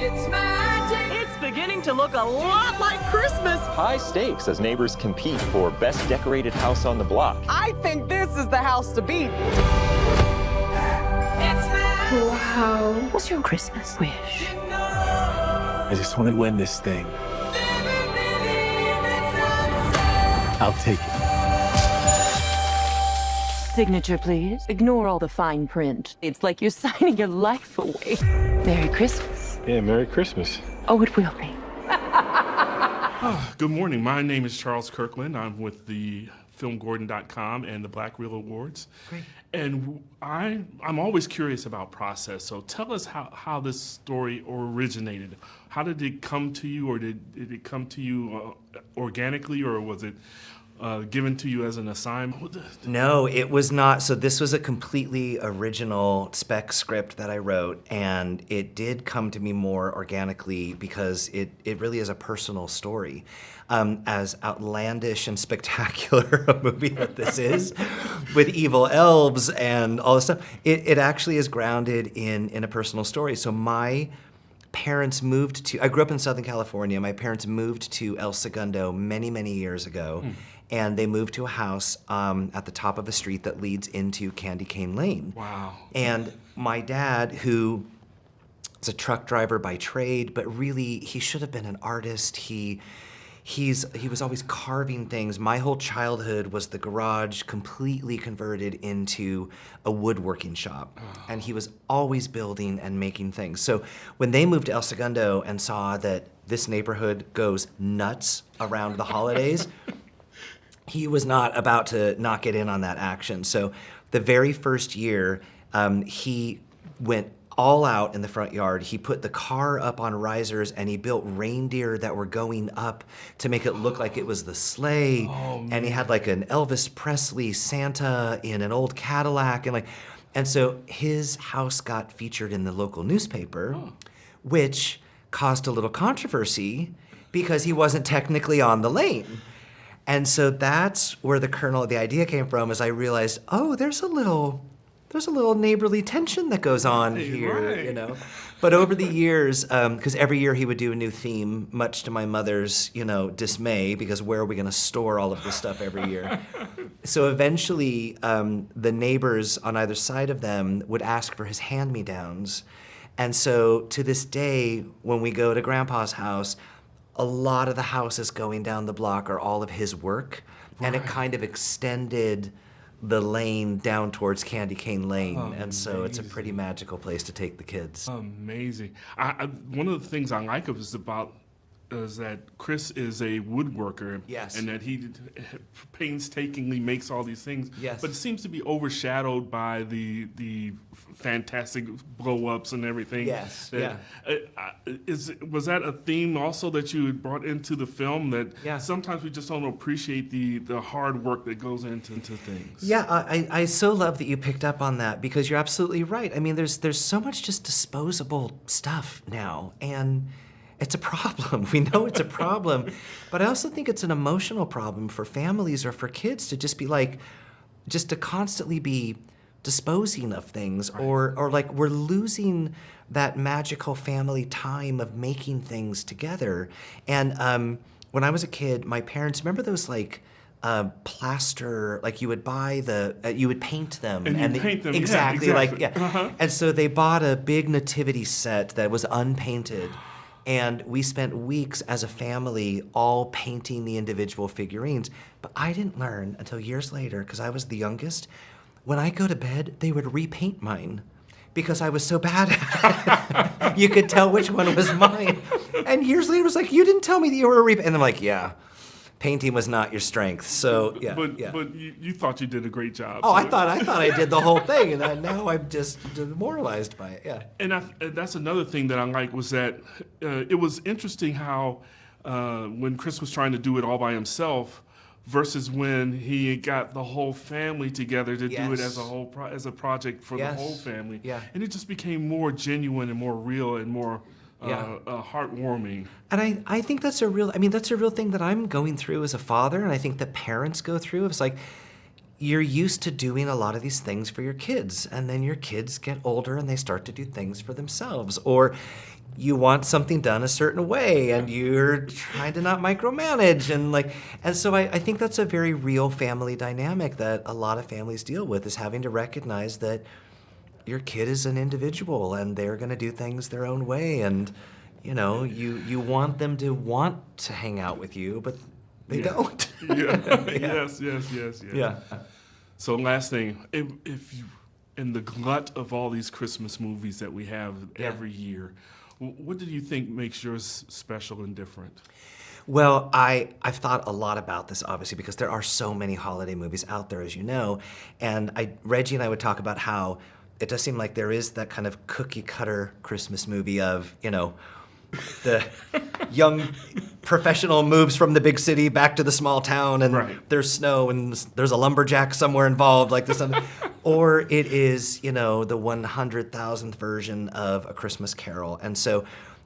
It's beginning to look a lot like Christmas. High stakes as neighbors compete for best decorated house on the block. I think this is the house to beat. Wow. What's your Christmas wish? I just want to win this thing. I'll take it. Signature, please. Ignore all the fine print. It's like you're signing your life away. Merry Christmas. Yeah, Merry Christmas. Oh, it will be. Good morning. My name is Charles Kirkland. I'm with the TheFilmGordon.com and the Black Reel Awards. Great. And I'm always curious about process. So tell us how this story originated. How did it come to you, or did it come to you organically, or was it given to you as an assignment? No, it was not. So this was a completely original spec script that I wrote, and it did come to me more organically because it really is a personal story. As outlandish and spectacular a movie that this is, with evil elves and all this stuff, it actually is grounded in a personal story. So my parents moved to, I grew up in Southern California. My parents moved to El Segundo many, many years ago. And they moved to a house at the top of a street that leads into Candy Cane Lane. Wow. And my dad, who is a truck driver by trade, but really he should have been an artist. He was always carving things. My whole childhood was the garage completely converted into a woodworking shop. And he was always building and making things. So when they moved to El Segundo and saw that this neighborhood goes nuts around the holidays, he was not about to not get in on that action. So the very first year, he went all out in the front yard. He put the car up on risers and he built reindeer that were going up to make it look like it was the sleigh. Oh, and he had like an Elvis Presley Santa in an old Cadillac. And so his house got featured in the local newspaper, which caused a little controversy because he wasn't technically on the lane. And so that's where the kernel of the idea came from, as I realized, oh, there's a little neighborly tension that goes on here, right. you know? But over the years, because every year he would do a new theme, much to my mother's, dismay, because where are we gonna store all of this stuff every year? So eventually, the neighbors on either side of them would ask for his hand-me-downs. And so to this day, when we go to Grandpa's house, a lot of the houses going down the block are all of his work, and it kind of extended the lane down towards Candy Cane Lane, and so it's a pretty magical place to take the kids. Amazing. One of the things I like is that Chris is a woodworker, Yes. and that he painstakingly makes all these things. Yes. But it seems to be overshadowed by the fantastic blow-ups and everything. Yes, Was that a theme also that you had brought into the film, that Yeah. sometimes we just don't appreciate the hard work that goes into things? Yeah, I so love that you picked up on that, because you're absolutely right. I mean, there's so much just disposable stuff now, and it's a problem. We know it's a problem. But I also think it's an emotional problem for families or for kids to just be like, just to constantly be disposing of things, or like we're losing that magical family time of making things together. And when I was a kid, my parents, remember those like plaster, like you would buy you would paint them. And you paint them, yeah, exactly. exactly. Like, yeah. And so they bought a big nativity set that was unpainted. And we spent weeks as a family all painting the individual figurines. But I didn't learn until years later, because I was the youngest. When I go to bed, they would repaint mine because I was so bad at it. You could tell which one was mine. And years later, it was like, you didn't tell me that you were a repaint. And I'm like, yeah, painting was not your strength. So, yeah. But you thought you did a great job. Oh, so I thought I did the whole thing, and now I'm just demoralized by it. Yeah. And that's another thing that I like, was that it was interesting how when Chris was trying to do it all by himself versus when he got the whole family together to do it as a project for the whole family. Yeah. And it just became more genuine and more real and more heartwarming. And I think that's a real thing that I'm going through as a father, and I think that parents go through. It's like, you're used to doing a lot of these things for your kids, and then your kids get older and they start to do things for themselves. Or you want something done a certain way, and you're trying to not micromanage, and so I think that's a very real family dynamic that a lot of families deal with, is having to recognize that your kid is an individual and they're going to do things their own way, and you want them to want to hang out with you, but they don't. Yes. Yeah. So last thing, if you, in the glut of all these Christmas movies that we have every year, what do you think makes yours special and different? Well, I've thought a lot about this, obviously, because there are so many holiday movies out there, as you know, and Reggie and I would talk about how it does seem like there is that kind of cookie cutter Christmas movie of, the young professional moves from the big city back to the small town, and there's snow and there's a lumberjack somewhere involved, like this, or it is, the 100,000th version of A Christmas Carol. And so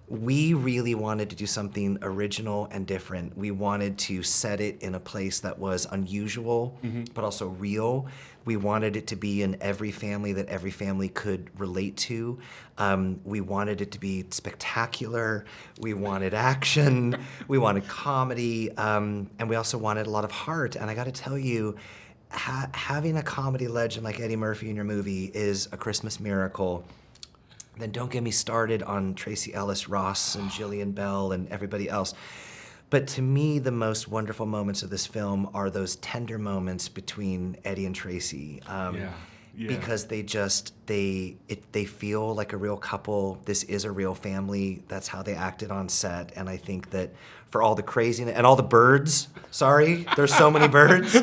we really wanted to do something original and different. We wanted to set it in a place that was unusual, but also real. We wanted it to be in every family that every family could relate to. We wanted it to be spectacular. We wanted action. We wanted comedy. And we also wanted a lot of heart. And I got to tell you, having a comedy legend like Eddie Murphy in your movie is a Christmas miracle. Then don't get me started on Tracy Ellis Ross and Jillian Bell and everybody else. But to me, the most wonderful moments of this film are those tender moments between Eddie and Tracy. Because they feel like a real couple. This is a real family. That's how they acted on set. And I think that for all the craziness and all the birds, sorry, there's so many birds.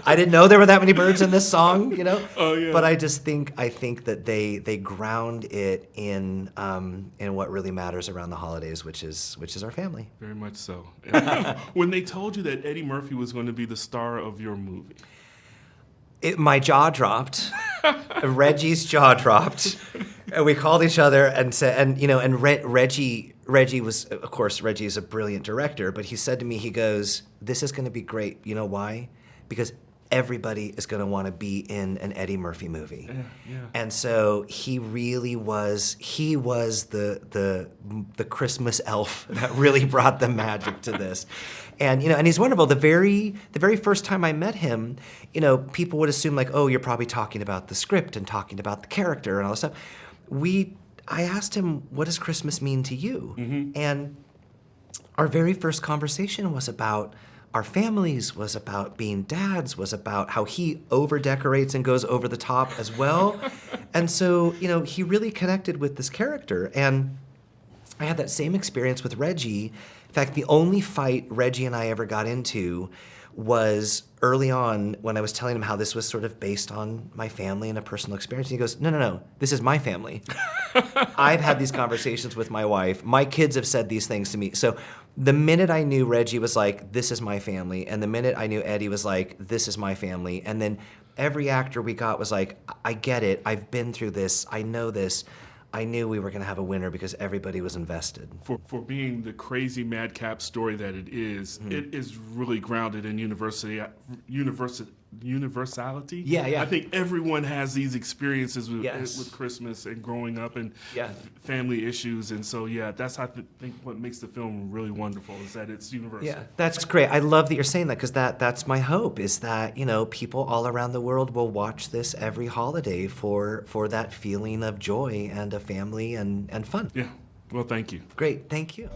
I didn't know there were that many birds in this song, Oh, yeah. But I think that they ground it in what really matters around the holidays, which is our family. Very much so. When they told you that Eddie Murphy was going to be the star of your movie, my jaw dropped. Reggie's jaw dropped. And we called each other and said, Reggie was, of course, Reggie is a brilliant director, but he said to me, he goes, "This is going to be great. You know why? Because everybody is going to want to be in an Eddie Murphy movie." Yeah. And so he really was, the Christmas elf that really brought the magic to this. And, and he's wonderful. The very first time I met him, people would assume like, oh, you're probably talking about the script and talking about the character and all this stuff. I asked him, what does Christmas mean to you? And our very first conversation was about our families, was about being dads, was about how he over-decorates and goes over the top as well. And so, he really connected with this character. And I had that same experience with Reggie. In fact, the only fight Reggie and I ever got into was early on when I was telling him how this was sort of based on my family and a personal experience. And he goes, no, this is my family. I've had these conversations with my wife. My kids have said these things to me. So the minute I knew Reggie was like, this is my family, and the minute I knew Eddie was like, this is my family, and then every actor we got was like, I get it, I've been through this, I know this, I knew we were going to have a winner because everybody was invested. For being the crazy madcap story that it is, it is really grounded in universality. Yeah. I think everyone has these experiences with Christmas and growing up and family issues, and so that's I think what makes the film really wonderful is that it's universal. Yeah, that's great. I love that you're saying that because that's my hope is that people all around the world will watch this every holiday for that feeling of joy and a family and fun. Yeah. Well, thank you. Great, thank you.